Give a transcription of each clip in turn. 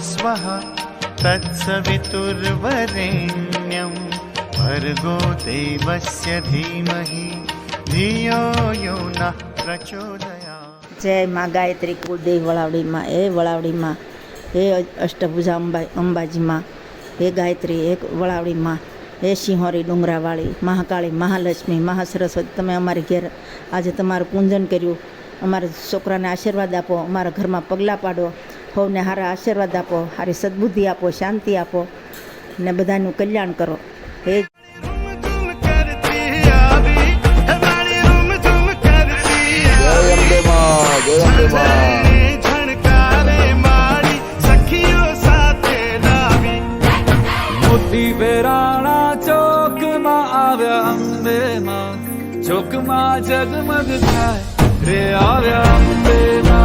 स्वः तत्सवितुर्वरेण्यं भर्गो देवस्य धीमहि धियो यो नः प्रचोदयात्। जय माँ गायत्री कुलदेव वळावड़ी माँ, हे वळावड़ी माँ, हे अष्टभुजा अंबाजी माँ, हे गायत्री, हे वळावड़ी माँ, हे सिंहोरी डુંગરાવાળી મહાકાળી, મહાલક્ષ્મી, મહાસરસ્વતી, તમે અમારી ઘેર આજે તમારું પૂજન કર્યું, અમારા છોકરાને આશીર્વાદ આપો, અમારા ઘરમાં પગલાં પાડો, સૌને સારા આશીર્વાદ આપો, સારી સદબુદ્ધિ આપો, શાંતિ આપો ને બધાનું કલ્યાણ કરો। હે મોતી વેરાણા ચોકમાં આવ્યા અંબે માં, ચોકમાં જગમગ થાય રે આવ્યા અંબે માં।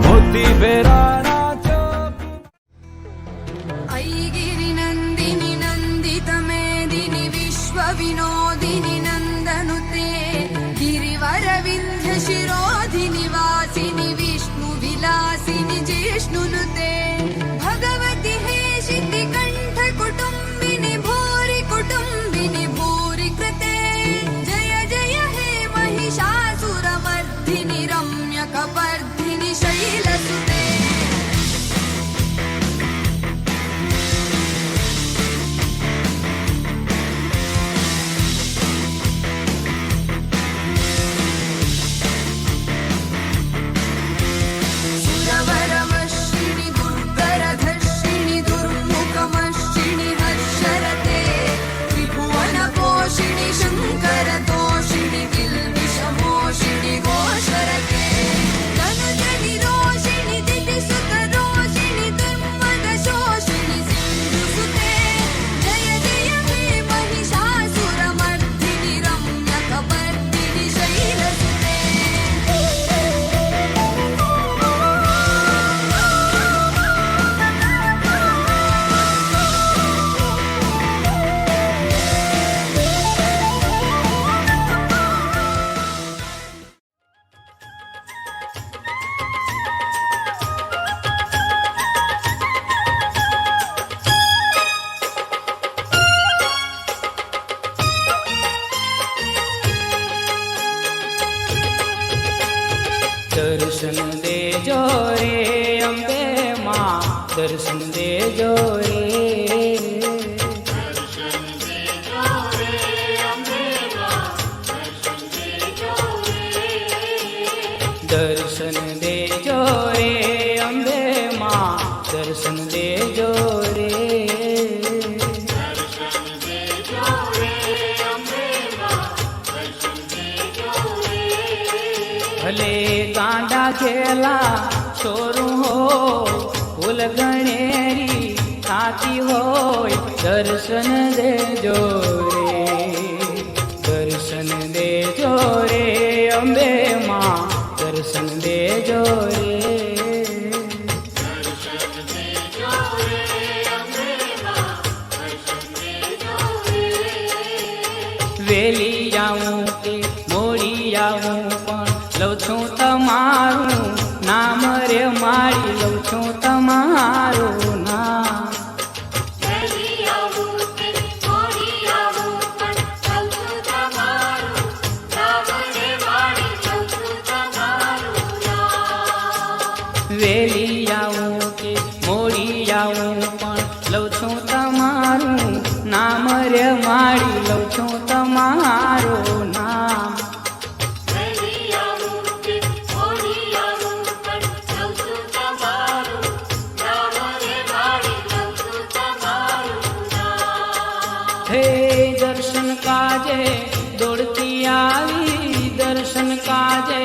મોતી વેરાણા ચોક ऐगिरि नन्दिनि नन्दित मेदिनि विश्व विनोदिनि नन्दनुते गिरिवर विन्ध्य शिरोधिनि वासिनि विष्णु विलासिनि जिष्णुनुते भगवति हेशिति कण्ठ कुटुम्बिनि भूरि कुटुम्बिनि भूरि कृते जय जय हे महिषासुरमर्दिनि रम्यकपर्दिनि शैलसुते। सुरवरवर्षिणि दुर्धरधर्षिणि दुर्मुखमर्षिणि हर्षरते त्रिभुवनपोषिणि शङ्करतोषिणि किल्बिषमोषिणि घोषरते तनुजनिरोषिणि दितिसुतरोषिणि दुर्मदशोषिणि सिन्धुसुते जय जय हे महिषासुरमर्दिनि रम्यकपर्दिनि शैलसुते। दर्शन देजो रे अम्बे माँ, दर्शन देजो रे, दर्शन देजो रे अम्बे माँ, दर्शन देजो रे, भले गांडा खेला छोरू हो फूल गणेरी थाती होय, दर्शन देजो रे, दर्शन देजो रे अम्बे माँ, दर्शन देजो रे। वेली जाऊं के मोड़ी आऊं पण लઉં છું તમારું નામ રે મારી, લઉં છું તમારું નામ। વેલી આવું કે મોડી આવું પણ લઉં છું તમારું નામ રે મારી, લઉં છું તમારું નામ। हे दर्शन काजे दौड़ती आई, दर्शन काजे